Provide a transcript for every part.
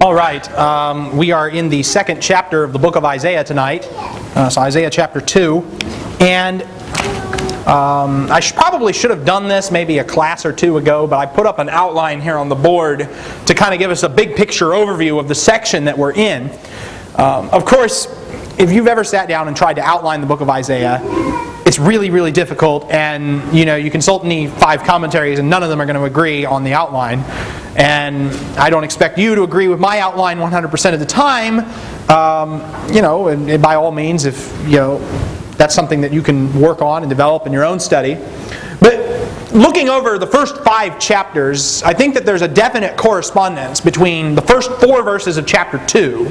All right, we are in the second chapter of the book of Isaiah tonight, so Isaiah chapter 2, and I probably should have done this maybe a class or two ago, but I put up an outline here on the board to kind of give us a big picture overview of the section that we're in. Of course, if you've ever sat down and tried to outline the book of Isaiah, it's really, really difficult, and you consult any 5 commentaries and none of them are going to agree on the outline. And I don't expect you to agree with my outline 100% of the time. And by all means, if that's something that you can work on and develop in your own study. But looking over the first 5 chapters, I think that there's a definite correspondence between the first 4 verses of chapter 2,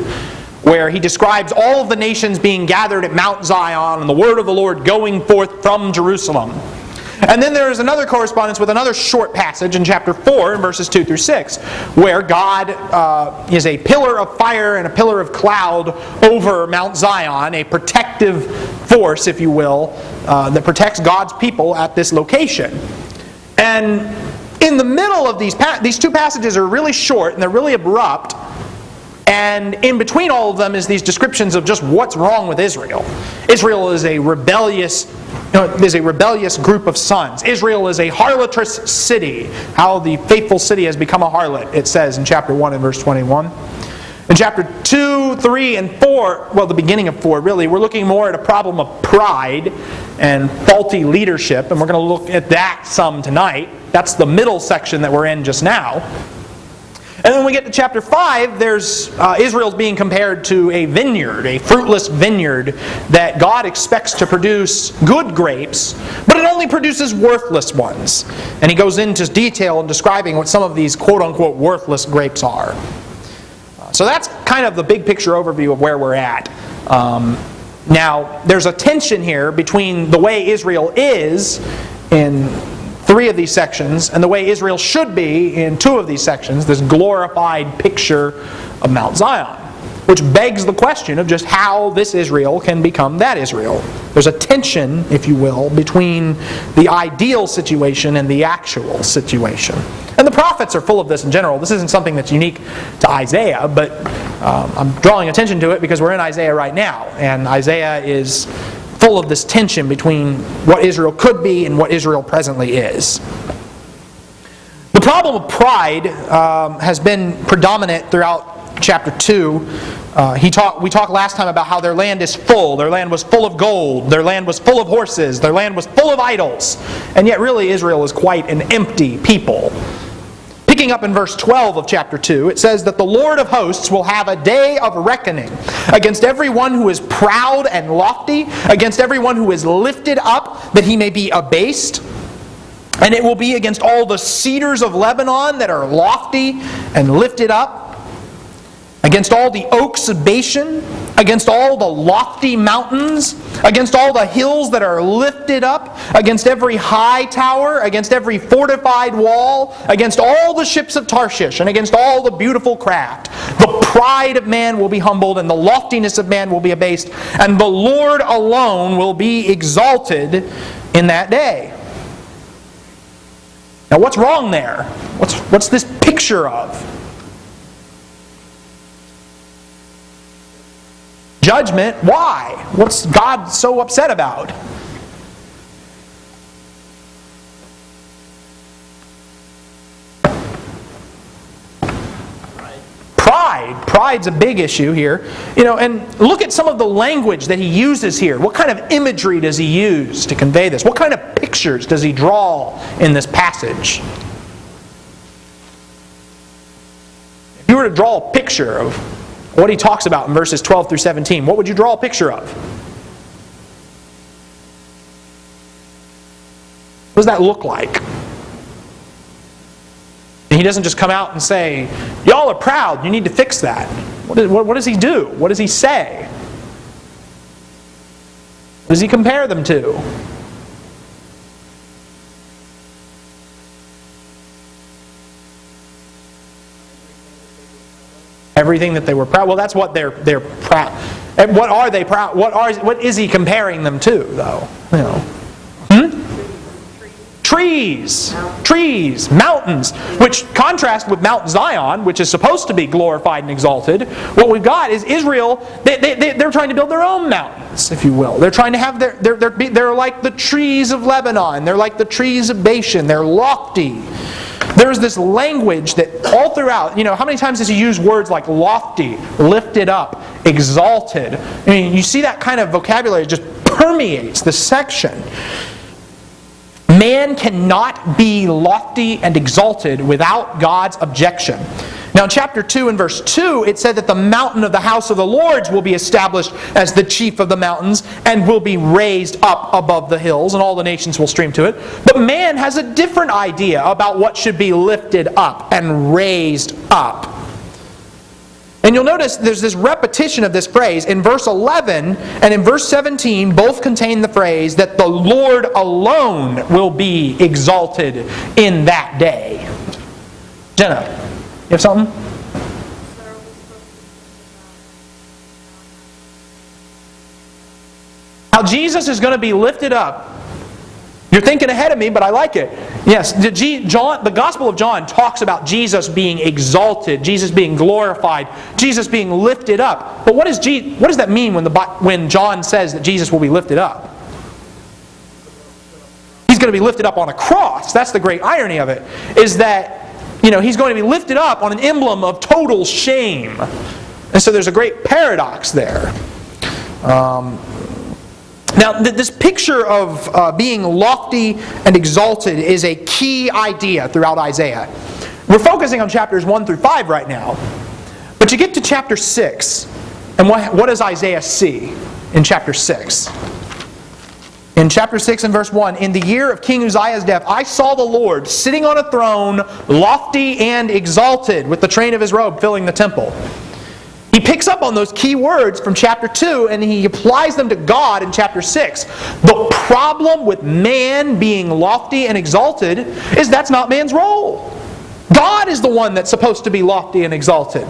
where he describes all of the nations being gathered at Mount Zion and the word of the Lord going forth from Jerusalem. And then there is another correspondence with another short passage in chapter 4, in verses 2 through 6, where God is a pillar of fire and a pillar of cloud over Mount Zion, a protective force, if you will, that protects God's people at this location. And in the middle of these 2 passages are really short and they're really abrupt. And in between all of them is these descriptions of just what's wrong with Israel. Israel is a rebellious group of sons. Israel is a harlotrous city. How the faithful city has become a harlot, it says in chapter 1 and verse 21. In chapter 2, 3, and 4, well, the beginning of 4 really, we're looking more at a problem of pride and faulty leadership, and we're going to look at that some tonight. That's the middle section that we're in just now. And then when we get to chapter 5, there's Israel's being compared to a vineyard, a fruitless vineyard that God expects to produce good grapes, but it only produces worthless ones. And he goes into detail in describing what some of these quote-unquote worthless grapes are. So that's kind of the big picture overview of where we're at. Now, there's a tension here between the way Israel is in 3 of these sections, and the way Israel should be in 2 of these sections, this glorified picture of Mount Zion, which begs the question of just how this Israel can become that Israel. There's a tension, if you will, between the ideal situation and the actual situation. And the prophets are full of this in general. This isn't something that's unique to Isaiah, but I'm drawing attention to it because we're in Isaiah right now, and Isaiah is full of this tension between what Israel could be and what Israel presently is. The problem of pride has been predominant throughout chapter 2. We talked last time about how their land is full. Their land was full of gold. Their land was full of horses. Their land was full of idols. And yet really Israel is quite an empty people. Picking up in verse 12 of chapter 2, it says that the Lord of hosts will have a day of reckoning against everyone who is proud and lofty, against everyone who is lifted up, that he may be abased. And it will be against all the cedars of Lebanon that are lofty and lifted up, against all the oaks of Bashan, against all the lofty mountains, against all the hills that are lifted up, against every high tower, against every fortified wall, against all the ships of Tarshish, and against all the beautiful craft. The pride of man will be humbled, and the loftiness of man will be abased, and the Lord alone will be exalted in that day. Now what's wrong there? What's this picture of? Judgment. Why? What's God so upset about? Pride. Pride's a big issue here. And look at some of the language that he uses here. What kind of imagery does he use to convey this? What kind of pictures does he draw in this passage? If you were to draw a picture of what he talks about in verses 12 through 17, what would you draw a picture of? What does that look like? And he doesn't just come out and say, y'all are proud, you need to fix that. What does he do? What does he say? What does he compare them to? Everything that they were proud. Well, that's what they're proud. And what are they proud? What is he comparing them to, though? trees, mountains, which contrast with Mount Zion, which is supposed to be glorified and exalted. What we've got is Israel, they're trying to build their own mountains, if you will. They're trying to have they're like the trees of Lebanon. They're like the trees of Bashan. They're lofty. There's this language that all throughout, how many times does he use words like lofty, lifted up, exalted? I mean, you see that kind of vocabulary just permeates the section. Man cannot be lofty and exalted without God's objection. Now in chapter 2 and verse 2, it said that the mountain of the house of the Lord's will be established as the chief of the mountains and will be raised up above the hills, and all the nations will stream to it. But man has a different idea about what should be lifted up and raised up. And you'll notice there's this repetition of this phrase. In verse 11 and in verse 17 both contain the phrase that the Lord alone will be exalted in that day. Jenna, you have something? How Jesus is going to be lifted up. You're thinking ahead of me, but I like it. Yes, the Gospel of John talks about Jesus being exalted, Jesus being glorified, Jesus being lifted up. But what does that mean when John says that Jesus will be lifted up? He's going to be lifted up on a cross. That's the great irony of it, is that he's going to be lifted up on an emblem of total shame. And so there's a great paradox there. Now, this picture of being lofty and exalted is a key idea throughout Isaiah. We're focusing on chapters 1 through 5 right now. But you get to chapter 6, and what does Isaiah see in chapter 6? In chapter 6 and verse 1, in the year of King Uzziah's death, I saw the Lord sitting on a throne, lofty and exalted, with the train of his robe filling the temple. He picks up on those key words from chapter 2 and he applies them to God in chapter 6. The problem with man being lofty and exalted is that's not man's role. God is the one that's supposed to be lofty and exalted.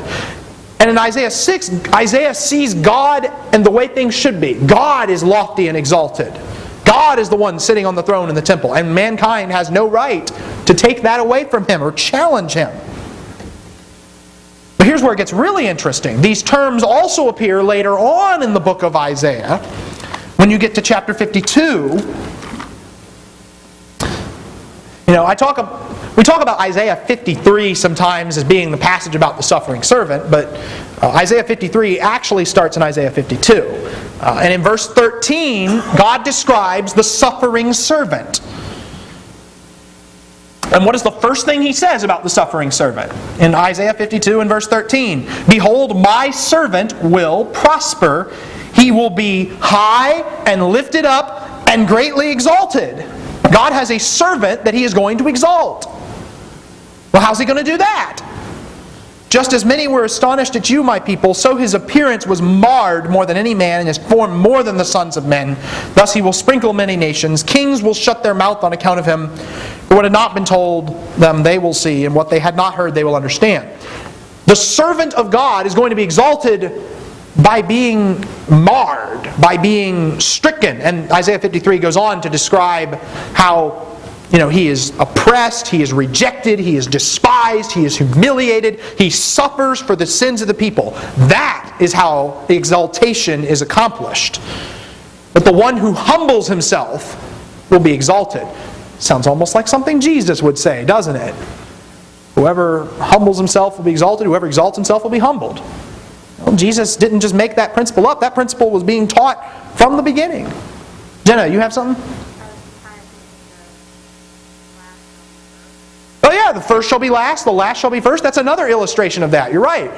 And in Isaiah 6, Isaiah sees God and the way things should be. God is lofty and exalted. God is the one sitting on the throne in the temple. And mankind has no right to take that away from him or challenge him. But here's where it gets really interesting. These terms also appear later on in the book of Isaiah. When you get to chapter 52, we talk about Isaiah 53 sometimes as being the passage about the suffering servant, but Isaiah 53 actually starts in Isaiah 52. And in verse 13, God describes the suffering servant. And what is the first thing he says about the suffering servant? In Isaiah 52 and verse 13, behold, my servant will prosper. He will be high and lifted up and greatly exalted. God has a servant that he is going to exalt. Well, how's he going to do that? Just as many were astonished at you, my people, so his appearance was marred more than any man, and his form more than the sons of men. Thus he will sprinkle many nations. Kings will shut their mouth on account of him. For what had not been told them they will see, and what they had not heard they will understand. The servant of God is going to be exalted by being marred, by being stricken. And Isaiah 53 goes on to describe how he is oppressed, he is rejected, he is despised, he is humiliated, he suffers for the sins of the people. That is how the exaltation is accomplished. But the one who humbles himself will be exalted. Sounds almost like something Jesus would say, doesn't it? Whoever humbles himself will be exalted, whoever exalts himself will be humbled. Well, Jesus didn't just make that principle up, that principle was being taught from the beginning. Jenna, you have something? Oh yeah, the first shall be last, the last shall be first. That's another illustration of that. You're right.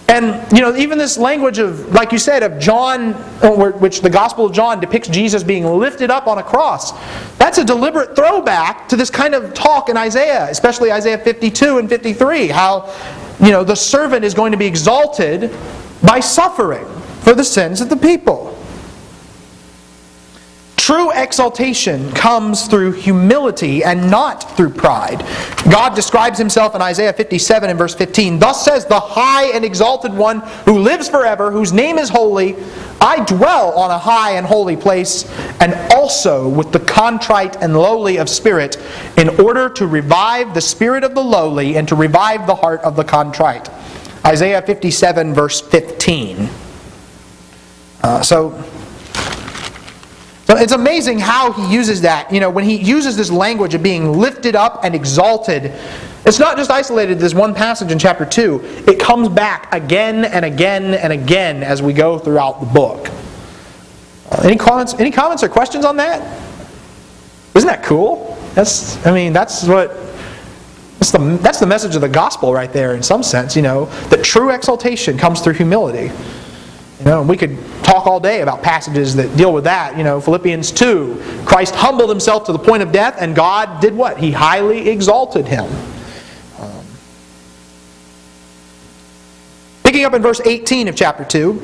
And even this language of, like you said, of John, which the Gospel of John depicts Jesus being lifted up on a cross. That's a deliberate throwback to this kind of talk in Isaiah, especially Isaiah 52 and 53, how the servant is going to be exalted by suffering for the sins of the people. true exaltation comes through humility and not through pride. God describes himself in Isaiah 57 and verse 15. Thus says the high and exalted one who lives forever, whose name is holy. I dwell on a high and holy place, and also with the contrite and lowly of spirit, in order to revive the spirit of the lowly and to revive the heart of the contrite. Isaiah 57 verse 15. So it's amazing how he uses that. When he uses this language of being lifted up and exalted, it's not just isolated to this one passage in chapter 2. It comes back again and again and again as we go throughout the book. Any comments or questions on that? Isn't that cool? That's the message of the gospel right there in some sense, that true exaltation comes through humility. We could talk all day about passages that deal with that. Philippians 2, Christ humbled himself to the point of death, and God did what? He highly exalted him. Picking up in verse 18 of chapter 2,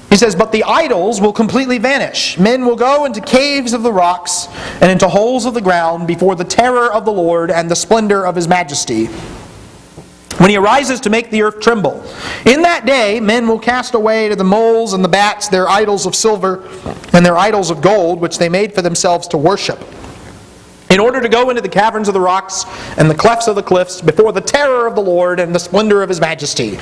he says, "But the idols will completely vanish. Men will go into caves of the rocks and into holes of the ground before the terror of the Lord and the splendor of his majesty, when he arises to make the earth tremble. In that day men will cast away to the moles and the bats their idols of silver and their idols of gold, which they made for themselves to worship, in order to go into the caverns of the rocks and the clefts of the cliffs before the terror of the Lord and the splendor of his majesty,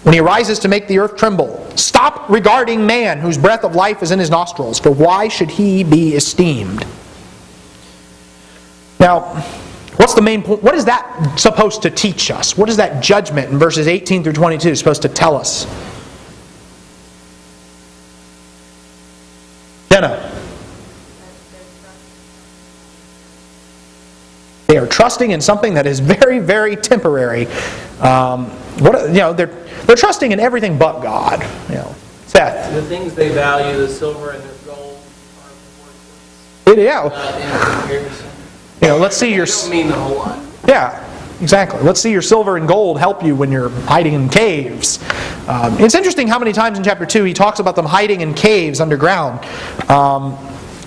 when he arises to make the earth tremble. Stop regarding man, whose breath of life is in his nostrils, for why should he be esteemed?" Now, what's the main point? What is that supposed to teach us? What is that judgment in verses 18 through 22 supposed to tell us? Jenna. They are trusting in something that is very, very temporary. They're trusting in everything but God. Seth. The things they value, the silver and their gold, are worthless. Yeah. In comparison. Let's see your. They don't mean the whole lot. Yeah, exactly. Let's see your silver and gold help you when you're hiding in caves. It's interesting how many times in chapter 2 he talks about them hiding in caves underground.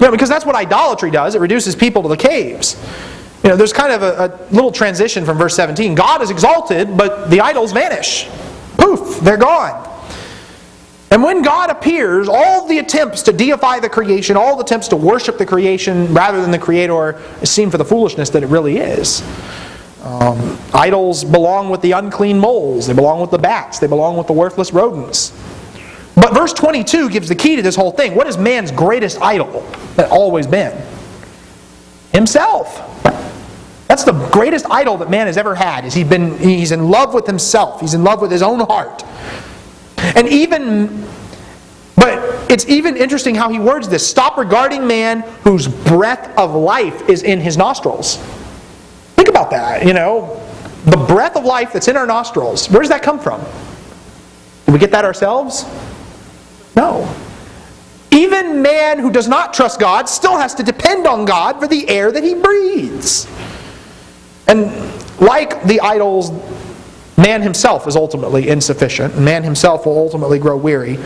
Because that's what idolatry does. It reduces people to the caves. There's kind of a little transition from verse 17. God is exalted, but the idols vanish. Poof, they're gone. And when God appears, all the attempts to deify the creation, all the attempts to worship the creation rather than the Creator is seen for the foolishness that it really is. Idols belong with the unclean moles. They belong with the bats. They belong with the worthless rodents. But verse 22 gives the key to this whole thing. What is man's greatest idol that always been? Himself. That's the greatest idol that man has ever had. He's in love with himself. He's in love with his own heart. But it's even interesting how he words this. Stop regarding man whose breath of life is in his nostrils. Think about that, The breath of life that's in our nostrils, where does that come from? Did we get that ourselves? No. Even man who does not trust God still has to depend on God for the air that he breathes. And like the idols, man himself is ultimately insufficient. Man himself will ultimately grow weary.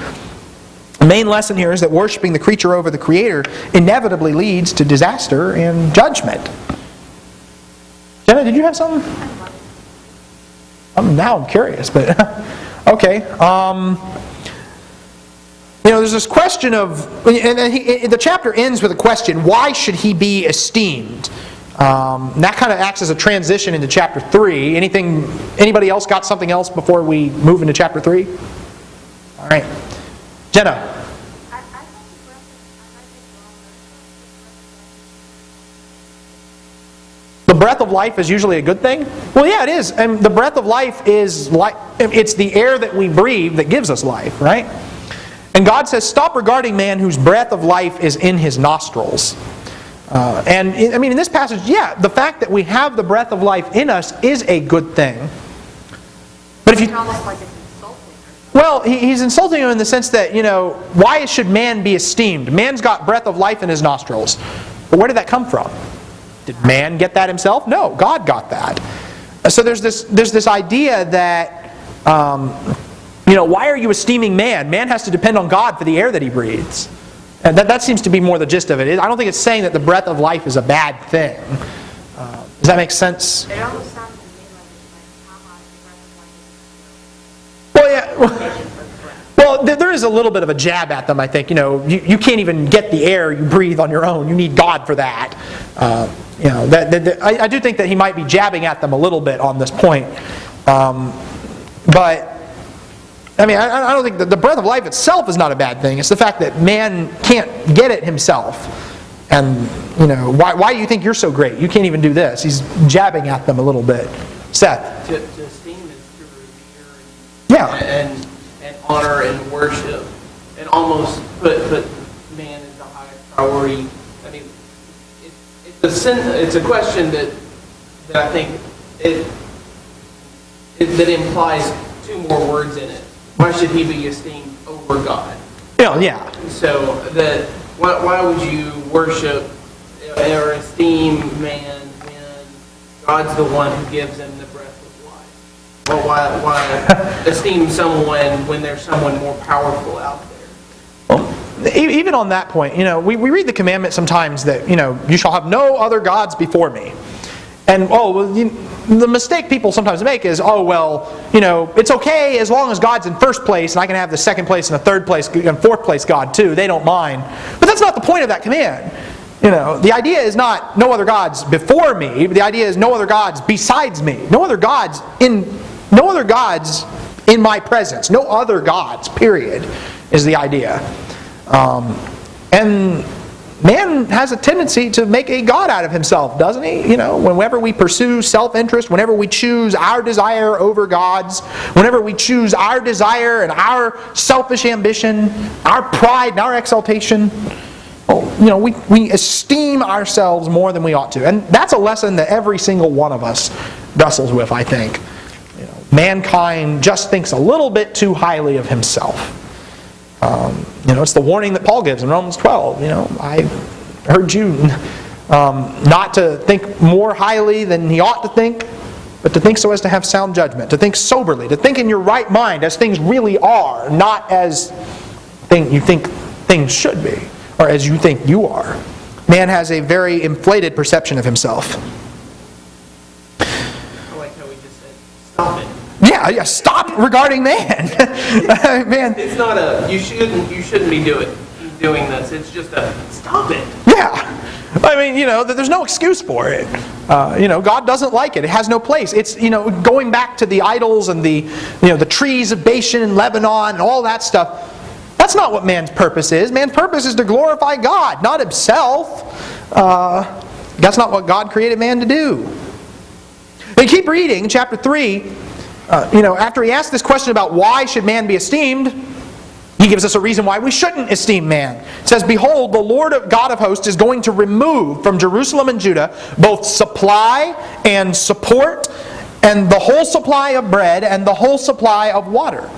The main lesson here is that worshiping the creature over the Creator inevitably leads to disaster and judgment. Jenna, did you have something? Now I'm curious, but okay. There's this question of, the chapter ends with a question: why should he be esteemed? That kind of acts as a transition into chapter 3. Anybody else got something else before we move into chapter 3? All right. Jenna. The breath of life is usually a good thing? Well, yeah, it is. And the breath of life is it's the air that we breathe that gives us life, right? And God says, stop regarding man whose breath of life is in his nostrils. In this passage, the fact that we have the breath of life in us is a good thing. But if you, almost like it's insulting. Well, he's insulting him in the sense that, why should man be esteemed? Man's got breath of life in his nostrils. But where did that come from? Did man get that himself? No, God got that. So there's this idea that, why are you esteeming man? Man has to depend on God for the air that he breathes. And that seems to be more the gist of it. I don't think it's saying that the breath of life is a bad thing. Does that make sense? It almost sounds to me like the breath of life is Well, yeah. Well, there is a little bit of a jab at them, I think. You can't even get the air you breathe on your own. You need God for that. I do think that he might be jabbing at them a little bit on this point. But, I mean, I don't think that the breath of life itself is not a bad thing. It's the fact that man can't get it himself. And, why do you think you're so great? You can't even do this. He's jabbing at them a little bit. Seth? To esteem is to revere and honor and worship, and almost put man as the highest priority. I mean, it's a question that I think that implies two more words in it. Why should he be esteemed over God? Yeah. So that why would you worship or esteem man when God's the one who gives him the breath of life? Well, why esteem someone when there's someone more powerful out there? Well, even on that point, we read the commandment sometimes that, you shall have no other gods before me. And, the mistake people sometimes make is, it's okay as long as God's in first place and I can have the second place and the third place and fourth place God too. They don't mind. But that's not the point of that command. The idea is not no other gods before me. The idea is no other gods besides me. No other gods in my presence. No other gods, period, is the idea. And man has a tendency to make a god out of himself, doesn't he? Whenever we pursue self-interest, whenever we choose our desire over God's, whenever we choose our desire and our selfish ambition, our pride and our exaltation, we esteem ourselves more than we ought to. And that's a lesson that every single one of us wrestles with, I think. Mankind just thinks a little bit too highly of himself. It's the warning that Paul gives in Romans 12. I heard you not to think more highly than he ought to think, but to think so as to have sound judgment, to think soberly, to think in your right mind as things really are, not as you think things should be, or as you think you are. Man has a very inflated perception of himself. I like how we just said, stop it. Yeah, stop regarding man. Man. It's not you shouldn't be doing this. It's just stop it. Yeah. I mean, there's no excuse for it. God doesn't like it. It has no place. It's, going back to the idols and the trees of Bashan and Lebanon and all that stuff. That's not what man's purpose is. Man's purpose is to glorify God, not himself. That's not what God created man to do. But keep reading, chapter 3. After he asks this question about why should man be esteemed, he gives us a reason why we shouldn't esteem man. It says, "Behold, the Lord God of hosts is going to remove from Jerusalem and Judah both supply and support, and the whole supply of bread and the whole supply of water.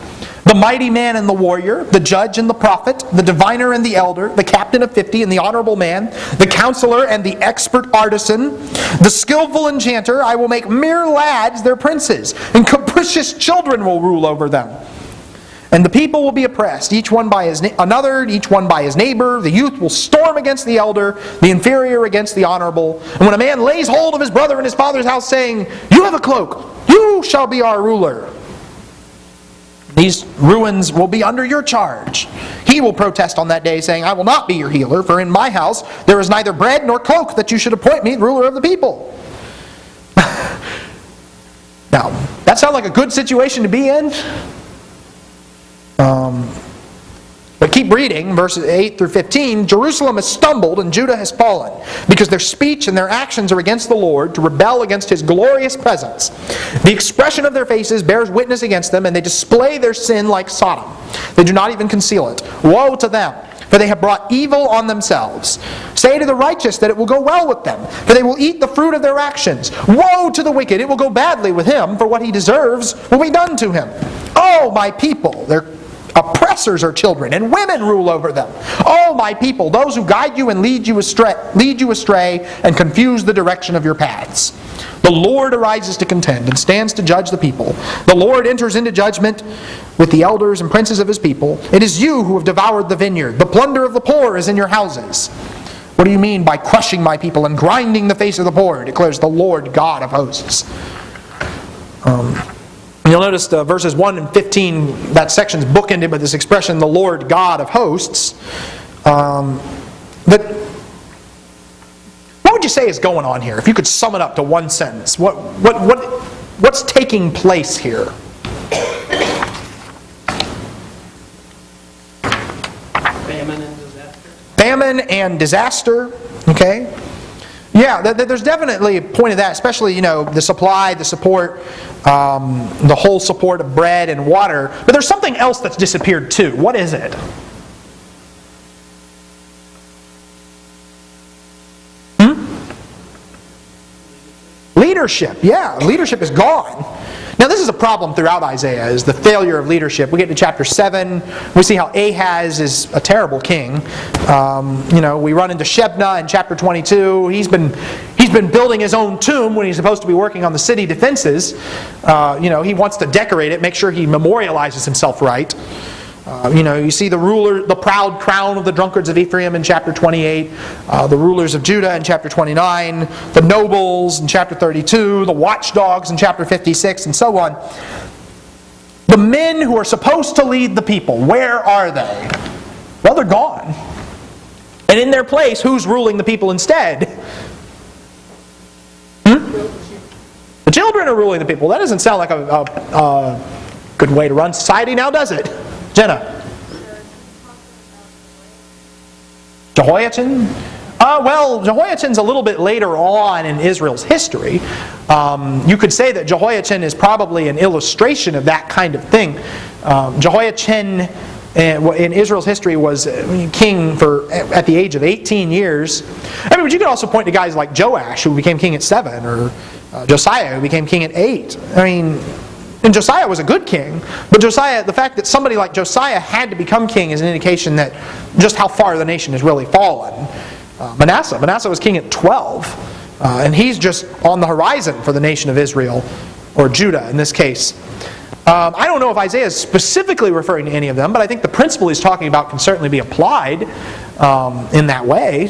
The mighty man and the warrior, the judge and the prophet, the diviner and the elder, the captain of 50 and the honorable man, the counselor and the expert artisan, the skillful enchanter, I will make mere lads their princes, and capricious children will rule over them. And the people will be oppressed, each one by his another, each one by his neighbor. The youth will storm against the elder, the inferior against the honorable. And when a man lays hold of his brother in his father's house, saying, 'You have a cloak, you shall be our ruler,' these ruins will be under your charge. He will protest on that day, saying, 'I will not be your healer, for in my house there is neither bread nor cloak that you should appoint me ruler of the people.'" Now, that sounds like a good situation to be in? But keep reading, verses 8 through 15. "Jerusalem has stumbled and Judah has fallen, because their speech and their actions are against the Lord, to rebel against His glorious presence. The expression of their faces bears witness against them, and they display their sin like Sodom. They do not even conceal it. Woe to them, for they have brought evil on themselves. Say to the righteous that it will go well with them, for they will eat the fruit of their actions. Woe to the wicked, it will go badly with him, for what he deserves will be done to him. Oh, my people, their oppressed oppressors are children, and women rule over them. O my people, those who guide you and lead you astray and confuse the direction of your paths. The Lord arises to contend and stands to judge the people. The Lord enters into judgment with the elders and princes of his people. It is you who have devoured the vineyard. The plunder of the poor is in your houses. What do you mean by crushing my people and grinding the face of the poor, declares the Lord God of hosts. You'll notice verses 1 and 15, that section's bookended with this expression, the Lord God of hosts. But what would you say is going on here? If you could sum it up to one sentence, what's taking place here? Famine and disaster. Famine and disaster, okay? Yeah, there's definitely a point of that, especially, the supply, the support, the whole support of bread and water. But there's something else that's disappeared too. What is it? Leadership, yeah. Leadership is gone. Now this is a problem throughout Isaiah, is the failure of leadership. We get to chapter 7, we see how Ahaz is a terrible king. We run into Shebna in chapter 22. He's been building his own tomb when he's supposed to be working on the city defenses. He wants to decorate it, make sure he memorializes himself right. You see the proud crown of the drunkards of Ephraim in chapter 28, the rulers of Judah in chapter 29, the nobles in chapter 32, the watchdogs in chapter 56, and so on. The men who are supposed to lead the people, where are they? Well, they're gone. And in their place, who's ruling the people instead? The children are ruling the people. That doesn't sound like a good way to run society now, does it? Jenna? Jehoiachin? Jehoiachin's a little bit later on in Israel's history. You could say that Jehoiachin is probably an illustration of that kind of thing. Jehoiachin in Israel's history was king at the age of 18 years. But you could also point to guys like Joash, who became king at 7, or Josiah, who became king at 8. And Josiah was a good king, but the fact that somebody like Josiah had to become king is an indication that just how far the nation has really fallen. Manasseh was king at 12, and he's just on the horizon for the nation of Israel, or Judah in this case. I don't know if Isaiah is specifically referring to any of them, but I think the principle he's talking about can certainly be applied in that way.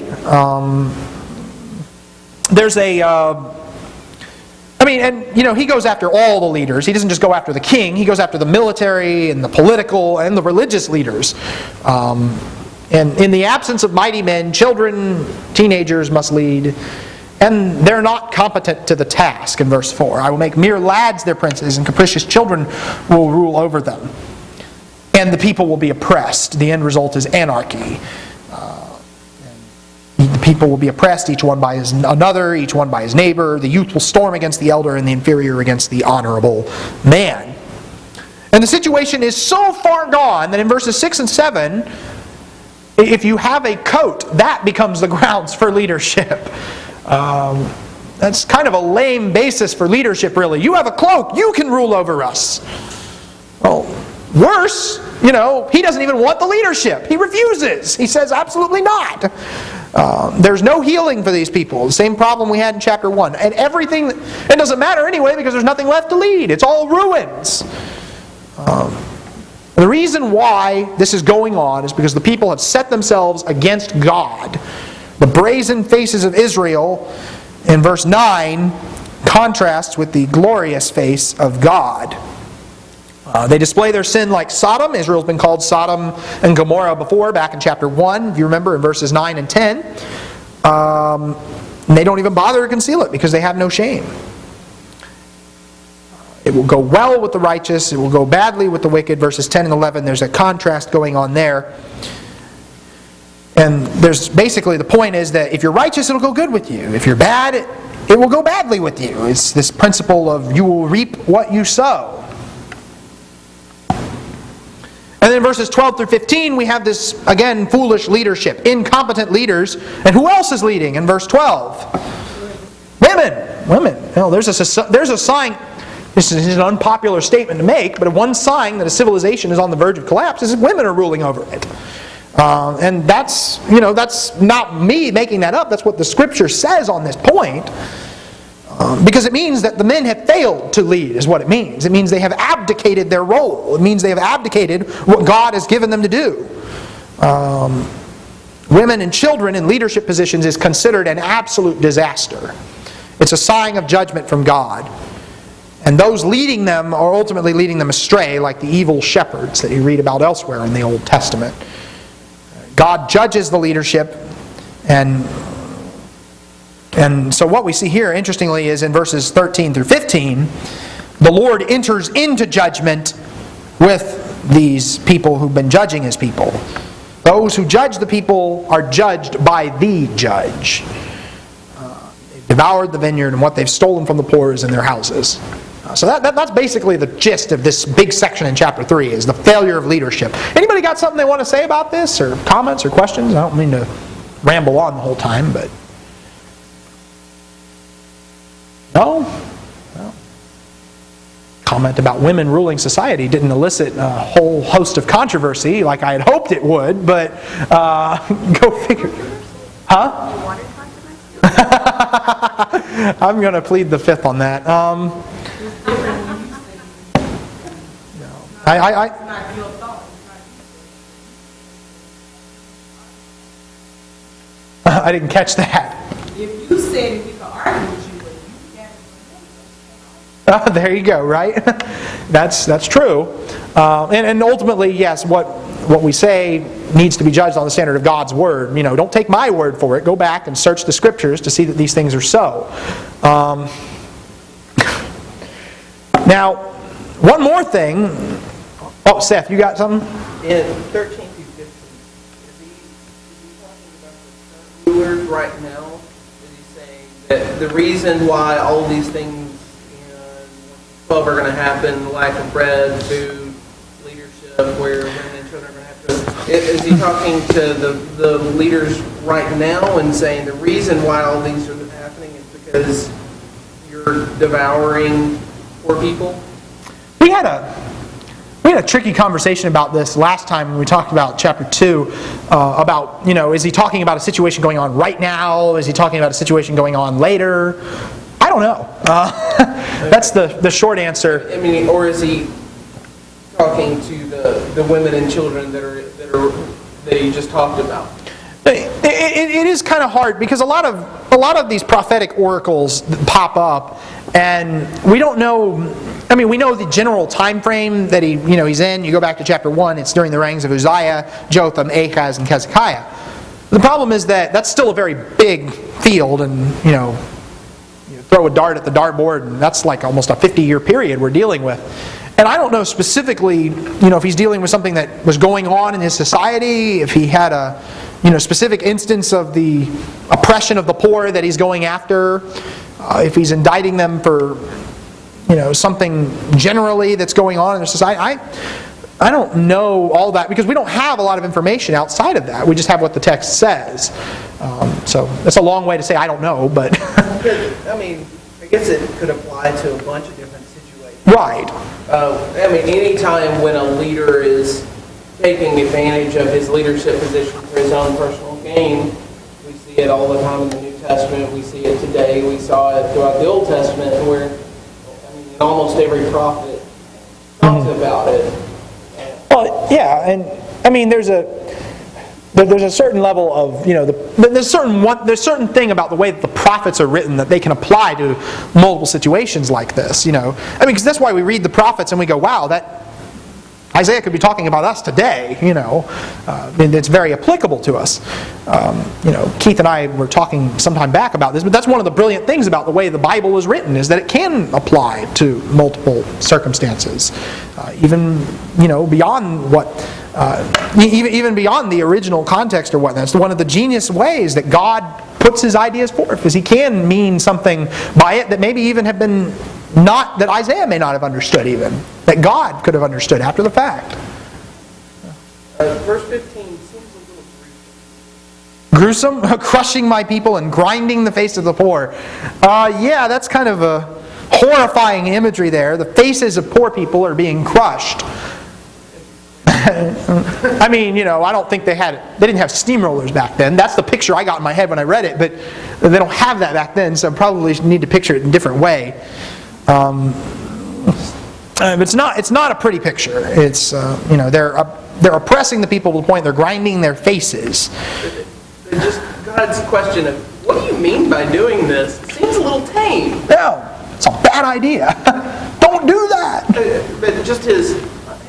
He goes after all the leaders. He doesn't just go after the king. He goes after the military and the political and the religious leaders. And in the absence of mighty men, children, teenagers must lead. And they're not competent to the task, in verse 4. I will make mere lads their princes, and capricious children will rule over them. And the people will be oppressed. The end result is anarchy. The people will be oppressed, each one by another, each one by his neighbor. The youth will storm against the elder, and the inferior against the honorable man. And the situation is so far gone that in verses 6 and 7, if you have a coat, that becomes the grounds for leadership. That's kind of a lame basis for leadership, really. You have a cloak, you can rule over us. Well, worse, he doesn't even want the leadership. He refuses. He says, absolutely not. There's no healing for these people. The same problem we had in chapter 1. And everything, it doesn't matter anyway because there's nothing left to lead. It's all ruins. The reason why this is going on is because the people have set themselves against God. The brazen faces of Israel in verse 9 contrasts with the glorious face of God. They display their sin like Sodom. Israel's been called Sodom and Gomorrah before, back in chapter 1, if you remember, in verses 9 and 10. And they don't even bother to conceal it because they have no shame. It will go well with the righteous. It will go badly with the wicked. Verses 10 and 11, there's a contrast going on there. And there's basically the point is that if you're righteous, it'll go good with you. If you're bad, it will go badly with you. It's this principle of you will reap what you sow. And then in verses 12 through 15, we have this, again, foolish leadership, incompetent leaders. And who else is leading in verse 12? Women. There's a sign. This is an unpopular statement to make, but one sign that a civilization is on the verge of collapse is if women are ruling over it. And that's not me making that up. That's what the Scripture says on this point. Because it means that the men have failed to lead, is what it means. It means they have abdicated their role. It means they have abdicated what God has given them to do. Women and children in leadership positions is considered an absolute disaster. It's a sign of judgment from God. And those leading them are ultimately leading them astray, like the evil shepherds that you read about elsewhere in the Old Testament. God judges the leadership, and so what we see here, interestingly, is in verses 13 through 15, the Lord enters into judgment with these people who've been judging His people. Those who judge the people are judged by the judge. They've devoured the vineyard, and what they've stolen from the poor is in their houses. So that's basically the gist of this big section in chapter 3, is the failure of leadership. Anybody got something they want to say about this, or comments or questions? I don't mean to ramble on the whole time, but... No? Well, comment about women ruling society didn't elicit a whole host of controversy like I had hoped it would, but go figure. Huh? You wanted controversy? I'm going to plead the fifth on that. I didn't catch that. If you said we could argue with you, but you can't. There you go, right? That's true. And ultimately, yes, what we say needs to be judged on the standard of God's Word. Don't take my word for it. Go back and search the Scriptures to see that these things are so. Now, one more thing. Oh, Seth, you got something? In 13 through 15, is he talking about the current rulers right now? Is he saying that the reason why all these things in 12 are going to happen, lack of bread, food, leadership, where women and children are going to have to... Is he talking to the leaders right now and saying the reason why all these are happening is because you're devouring poor people? We had a tricky conversation about this last time when we talked about chapter 2, about, is he talking about a situation going on right now? Is he talking about a situation going on later? I don't know. That's the short answer. I mean, or is he talking to the women and children that he just talked about? It is kind of hard because a lot of these prophetic oracles pop up, and we don't know. I mean, we know the general time frame that he's in. You go back to chapter 1; it's during the reigns of Uzziah, Jotham, Ahaz, and Hezekiah. The problem is that that's still a very big field, and you throw a dart at the dartboard, and that's like almost a 50-year period we're dealing with. And I don't know specifically, if he's dealing with something that was going on in his society, if he had a specific instance of the oppression of the poor that he's going after, if he's indicting them for something generally that's going on in their society. I don't know all that because we don't have a lot of information outside of that. We just have what the text says. So that's a long way to say I don't know, but... I mean, I guess it could apply to a bunch of different situations. Right. I mean, any time when a leader is taking advantage of his leadership position for his own personal gain, we see it all the time in the New Testament. We see it today. We saw it throughout the Old Testament, where almost every prophet talks about it. Well, yeah, and I mean, there's a certain level of there's certain thing about the way that the prophets are written that they can apply to multiple situations like this. I mean, because that's why we read the prophets and we go, wow, that Isaiah could be talking about us today. And it's very applicable to us. Keith and I were talking some time back about this, but that's one of the brilliant things about the way the Bible is written is that it can apply to multiple circumstances, even beyond what. Even beyond the original context or whatnot. It's one of the genius ways that God puts His ideas forth, because He can mean something by it that maybe even have been not, that Isaiah may not have understood even, that God could have understood after the fact. Verse 15 seems a little gruesome. Gruesome? Crushing my people and grinding the face of the poor. Yeah, that's kind of a horrifying imagery there. The faces of poor people are being crushed. I mean, I don't think they didn't have steamrollers back then. That's the picture I got in my head when I read it, but they don't have that back then, so I probably need to picture it in a different way. It's not a pretty picture. It's they're oppressing the people to the point they're grinding their faces. Just God's question of, what do you mean by doing this? It seems a little tame. No, it's a bad idea. Don't do that. But just his,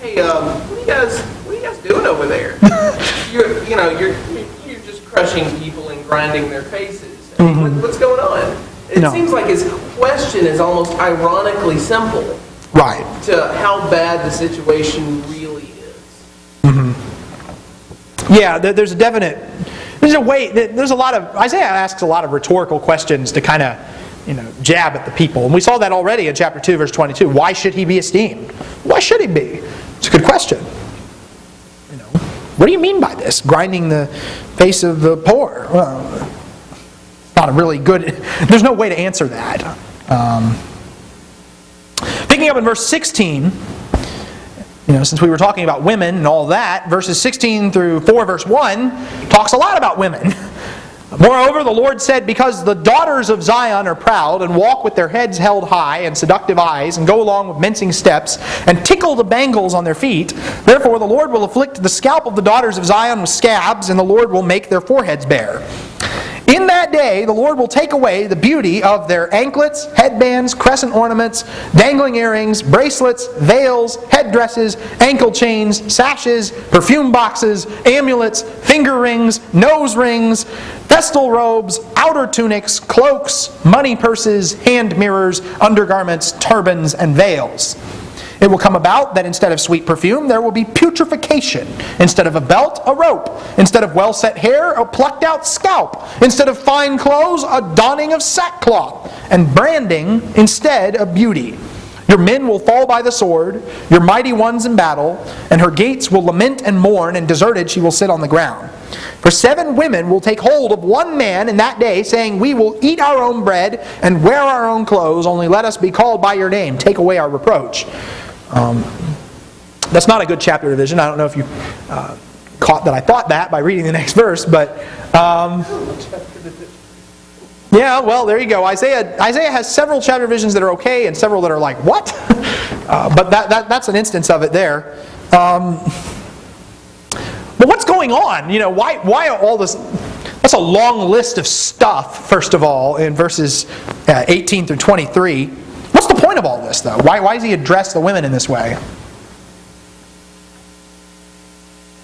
hey, what are you guys doing over there? You're just crushing people and grinding their faces. I mean, what's going on? It seems like his question is almost ironically simple. Right. To how bad the situation really is. Yeah, there's a lot of, Isaiah asks a lot of rhetorical questions to kind of, jab at the people. And we saw that already in chapter 2, verse 22. Why should he be esteemed? Why should he be? It's a good question. What do you mean by this? Grinding the face of the poor? Well, not a really good, there's no way to answer that. Picking up in verse 16, since we were talking about women and all that, verses 16 through 4 verse 1 talks a lot about women. Moreover, the Lord said, because the daughters of Zion are proud and walk with their heads held high and seductive eyes and go along with mincing steps and tickle the bangles on their feet, therefore the Lord will afflict the scalp of the daughters of Zion with scabs, and the Lord will make their foreheads bare. In that day, the Lord will take away the beauty of their anklets, headbands, crescent ornaments, dangling earrings, bracelets, veils, headdresses, ankle chains, sashes, perfume boxes, amulets, finger rings, nose rings, festal robes, outer tunics, cloaks, money purses, hand mirrors, undergarments, turbans, and veils. It will come about that instead of sweet perfume, there will be putrefaction. Instead of a belt, a rope. Instead of well-set hair, a plucked out scalp. Instead of fine clothes, a donning of sackcloth. And branding instead of beauty. Your men will fall by the sword, your mighty ones in battle, and her gates will lament and mourn, and deserted she will sit on the ground. For 7 women will take hold of one man in that day, saying, we will eat our own bread and wear our own clothes, only let us be called by your name. Take away our reproach. That's not a good chapter division. I don't know if you caught that I thought that by reading the next verse, but yeah, well, there you go. Isaiah has several chapter divisions that are okay and several that are like, what? But that's an instance of it there. But what's going on? Why all this? That's a long list of stuff, first of all, in verses 18 through 23. What's the point of all this, though? Why does he address the women in this way?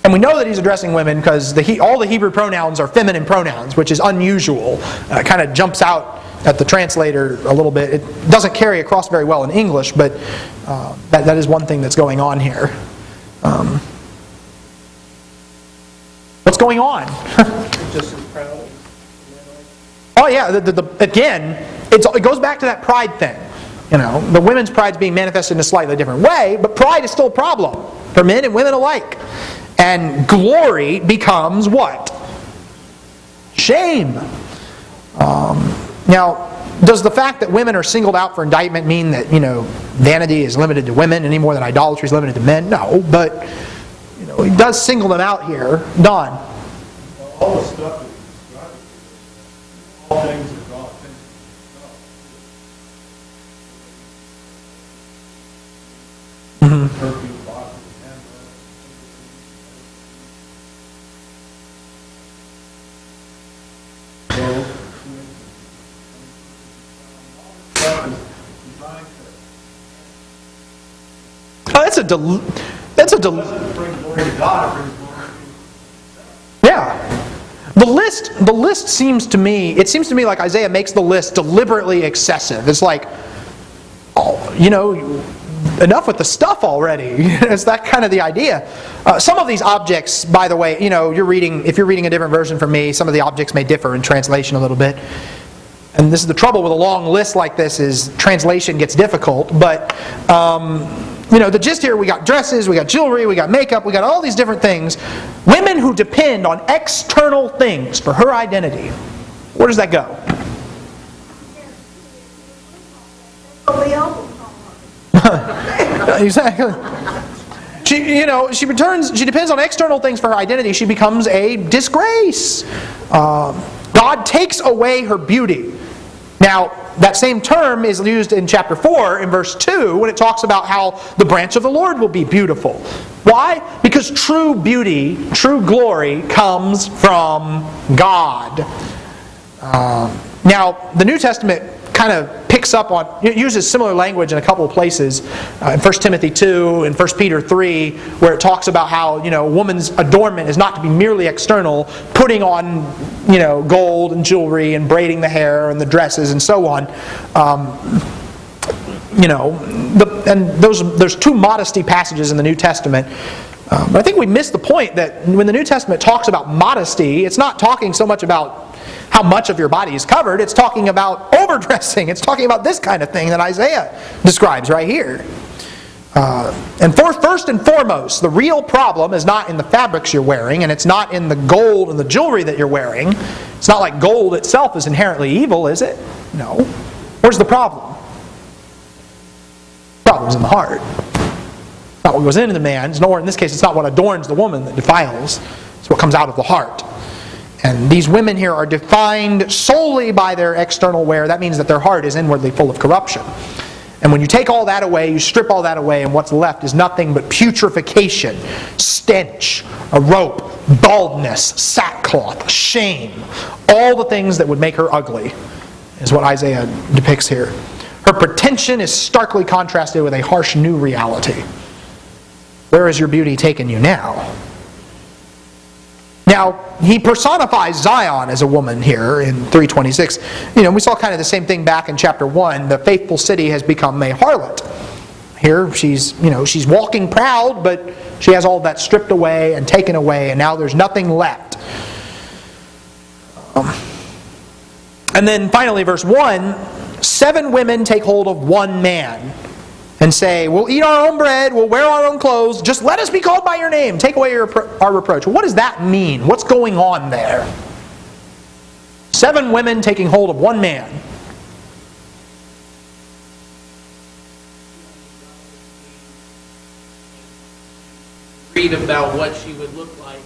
And we know that he's addressing women because all the Hebrew pronouns are feminine pronouns, which is unusual. It kind of jumps out at the translator a little bit. It doesn't carry across very well in English, but that is one thing that's going on here. What's going on? Just as proud. Oh yeah, again, it goes back to that pride thing. The women's pride is being manifested in a slightly different way, but pride is still a problem for men and women alike. And glory becomes what? Shame. Now, does the fact that women are singled out for indictment mean that, vanity is limited to women any more than idolatry is limited to men? No, but, he does single them out here. Don? All the stuff that he's describing, all things are God. Perfume boxes, Oh, that's a doesn't bring glory to God, it brings glory to yeah. The list seems to me like Isaiah makes the list deliberately excessive. It's like, enough with the stuff already. It's that kind of the idea. Some of these objects, by the way, if you're reading a different version from me, some of the objects may differ in translation a little bit. And this is the trouble with a long list like this, is translation gets difficult. But the gist here, we got dresses, we got jewelry, we got makeup, we got all these different things. Women who depend on external things for her identity. Where does that go? Totally Exactly. She depends on external things for her identity. She becomes a disgrace. God takes away her beauty. Now, that same term is used in chapter 4 in verse 2 when it talks about how the branch of the Lord will be beautiful. Why? Because true beauty, true glory comes from God. Now, the New Testament kind of picks up on, it uses similar language in a couple of places. In 1 Timothy 2 and 1 Peter 3, where it talks about how, woman's adornment is not to be merely external, putting on, gold and jewelry and braiding the hair and the dresses and so on. There's two modesty passages in the New Testament. But I think we miss the point that when the New Testament talks about modesty, it's not talking so much about how much of your body is covered. It's talking about overdressing. It's talking about this kind of thing that Isaiah describes right here. And first and foremost, the real problem is not in the fabrics you're wearing, and it's not in the gold and the jewelry that you're wearing. It's not like gold itself is inherently evil, is it? No. Where's the problem? The problem's in the heart. It's not what goes into the man, nor in this case, it's not what adorns the woman that defiles. It's what comes out of the heart. And these women here are defined solely by their external wear. That means that their heart is inwardly full of corruption. And when you take all that away, you strip all that away, and what's left is nothing but putrefaction, stench, a rope, baldness, sackcloth, shame. All the things that would make her ugly is what Isaiah depicts here. Her pretension is starkly contrasted with a harsh new reality. Where has your beauty taken you now? Now, he personifies Zion as a woman here in 3:26. We saw kind of the same thing back in chapter 1. The faithful city has become a harlot. Here, she's walking proud, but she has all that stripped away and taken away, and now there's nothing left. And then finally, verse 1, 7 women take hold of one man and say, we'll eat our own bread, we'll wear our own clothes, just let us be called by your name, take away our reproach. What does that mean? What's going on there? 7 women taking hold of one man. Read about what she would look like.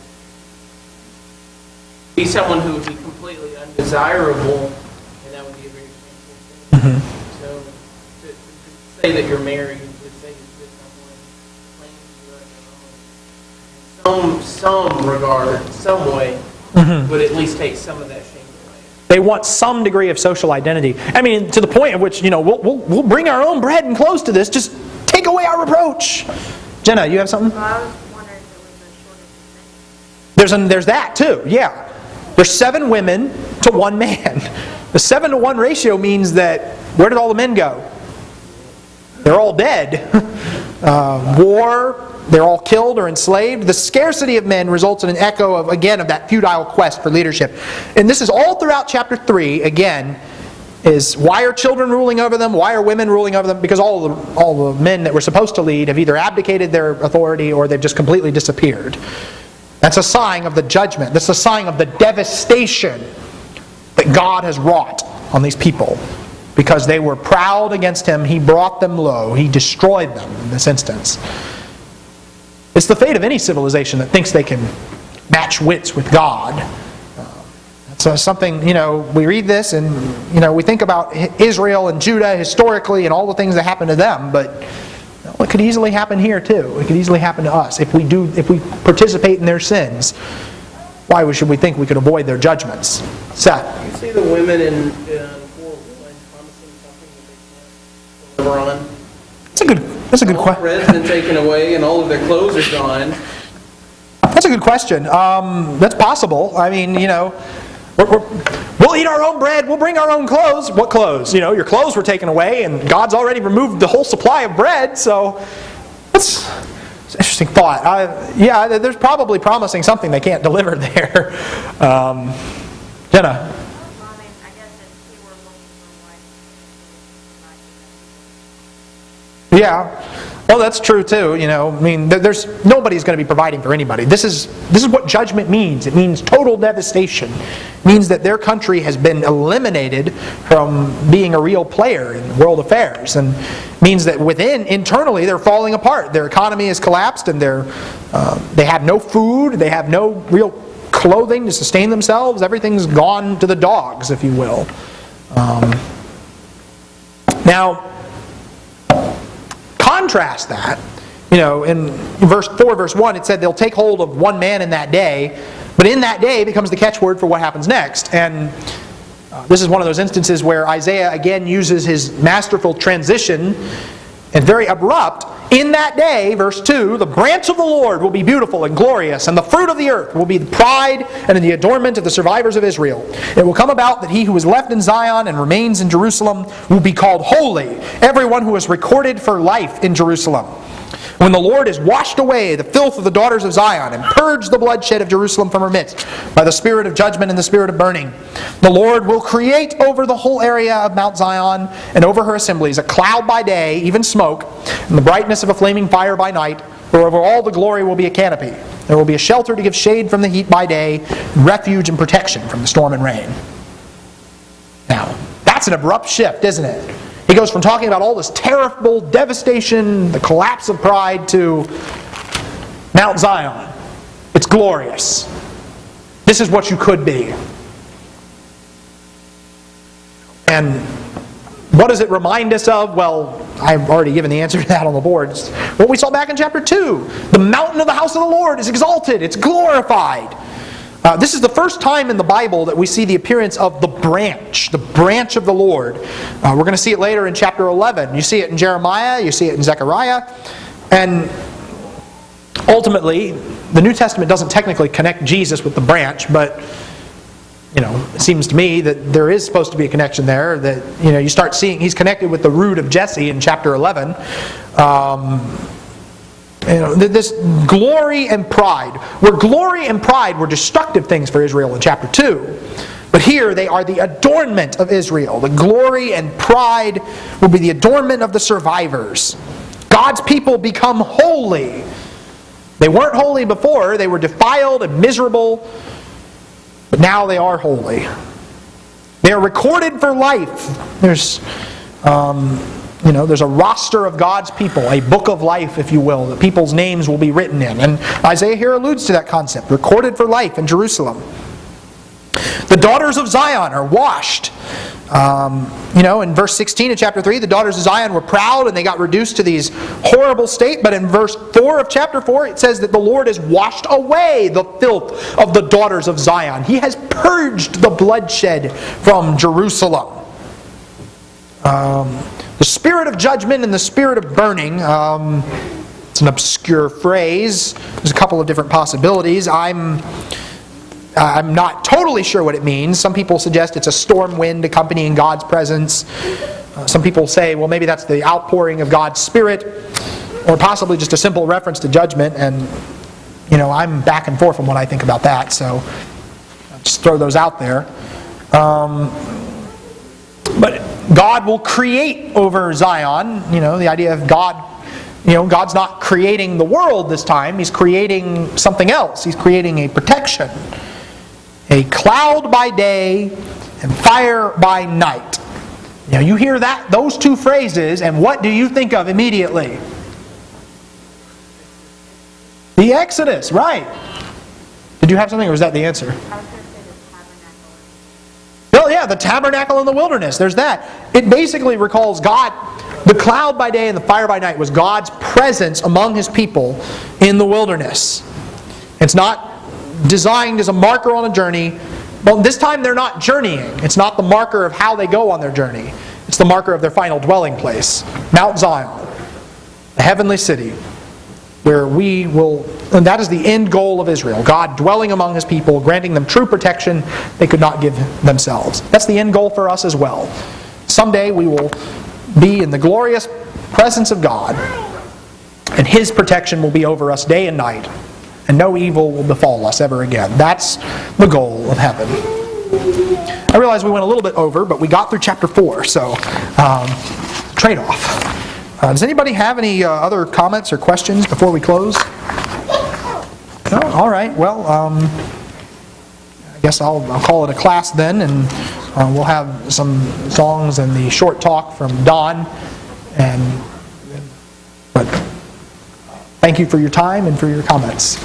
Be someone who would be completely undesirable, and that would be a very painful thing. So, to say that you're married, to say that someone claims you as their own, some regard, some way, would at least take some of that shame away. They want some degree of social identity. I mean, to the point at which, we'll bring our own bread and clothes to this, just take away our reproach. Jenna, you have something? Well, I was wondering if there was a shortage of men. There's that too, yeah. There's 7 women to 1 man. The 7-to-1 ratio means that, where did all the men go? They're all dead. War, they're all killed or enslaved. The scarcity of men results in an echo of that futile quest for leadership. And this is all throughout chapter 3, again, is why are children ruling over them? Why are women ruling over them? Because all the men that were supposed to lead have either abdicated their authority or they've just completely disappeared. That's a sign of the judgment. That's a sign of the devastation that God has wrought on these people. Because they were proud against Him, He brought them low. He destroyed them in this instance. It's the fate of any civilization that thinks they can match wits with God. That's something, we read this and, we think about Israel and Judah historically and all the things that happened to them, but it could easily happen here too. It could easily happen to us if we participate in their sins. Why should we think we could avoid their judgments? Seth? You see the women in 4:1 promising something that they can't deliver on. That's a good All question. bread's been taken away and all of their clothes are gone. That's a good question. That's possible. I mean, we'll eat our own bread, we'll bring our own clothes. What clothes? Your clothes were taken away and God's already removed the whole supply of bread, so that's an interesting thought. There's probably promising something they can't deliver there. Jenna? Well, I guess if he were looking for a wife, he would provide for them. Yeah. Well, that's true too. I mean, there's nobody's going to be providing for anybody. This is what judgment means. It means total devastation. It means that their country has been eliminated from being a real player in world affairs, and means that internally they're falling apart. Their economy has collapsed, and they have no food. They have no real clothing to sustain themselves. Everything's gone to the dogs, if you will. Now, contrast that, in verse 4, verse 1, it said they'll take hold of one man in that day, but in that day becomes the catchword for what happens next. And this is one of those instances where Isaiah again uses his masterful transition and very abrupt. In that day, verse 2, the branch of the Lord will be beautiful and glorious, and the fruit of the earth will be the pride and the adornment of the survivors of Israel. It will come about that he who is left in Zion and remains in Jerusalem will be called holy, everyone who is recorded for life in Jerusalem. When the Lord has washed away the filth of the daughters of Zion and purged the bloodshed of Jerusalem from her midst by the spirit of judgment and the spirit of burning, the Lord will create over the whole area of Mount Zion and over her assemblies a cloud by day, even smoke, and the brightness of a flaming fire by night, where over all the glory will be a canopy. There will be a shelter to give shade from the heat by day, and refuge and protection from the storm and rain. Now, that's an abrupt shift, isn't it? He goes from talking about all this terrible devastation, the collapse of pride, to Mount Zion. It's glorious. This is what you could be. And what does it remind us of? Well, I've already given the answer to that on the boards. What we saw back in chapter 2. The mountain of the house of the Lord is exalted. It's glorified. This is the first time in the Bible that we see the appearance of the branch of the Lord. We're going to see it later in chapter 11. You see it in Jeremiah, you see it in Zechariah, and ultimately, the New Testament doesn't technically connect Jesus with the branch, but it seems to me that there is supposed to be a connection there. That you start seeing he's connected with the root of Jesse in chapter 11. This glory and pride. Where glory and pride were destructive things for Israel in chapter 2. But here they are the adornment of Israel. The glory and pride will be the adornment of the survivors. God's people become holy. They weren't holy before. They were defiled and miserable. But now they are holy. They are recorded for life. There's a roster of God's people, a book of life, if you will, that people's names will be written in. And Isaiah here alludes to that concept, recorded for life in Jerusalem. The daughters of Zion are washed. In verse 16 of chapter 3, the daughters of Zion were proud and they got reduced to these horrible state. But in verse 4 of chapter 4, it says that the Lord has washed away the filth of the daughters of Zion. He has purged the bloodshed from Jerusalem. The spirit of judgment and the spirit of burning, it's an obscure phrase. There's a couple of different possibilities. I'm not totally sure what it means. Some people suggest it's a storm wind accompanying God's presence. Some people say, well, maybe that's the outpouring of God's Spirit, or possibly just a simple reference to judgment. And, I'm back and forth on what I think about that, so I'll just throw those out there. But God will create over Zion. The idea of God, God's not creating the world this time. He's creating something else. He's creating a protection. A cloud by day and fire by night. You hear those two phrases, and what do you think of immediately? The Exodus, right. Did you have something, or was that the answer? I was going to say the tabernacle. Well, yeah, the tabernacle in the wilderness. There's that. It basically recalls God. The cloud by day and the fire by night was God's presence among His people in the wilderness. It's not designed as a marker on a journey. Well, this time they're not journeying. It's not the marker of how they go on their journey. It's the marker of their final dwelling place. Mount Zion, the heavenly city, where we will, and that is the end goal of Israel. God dwelling among His people, granting them true protection they could not give themselves. That's the end goal for us as well. Someday we will be in the glorious presence of God, and His protection will be over us day and night, and no evil will befall us ever again. That's the goal of heaven. I realize we went a little bit over, but we got through chapter 4, so trade-off. Does anybody have any other comments or questions before we close? No? All right. Well, I guess I'll call it a class then, and we'll have some songs and the short talk from Don. But thank you for your time and for your comments.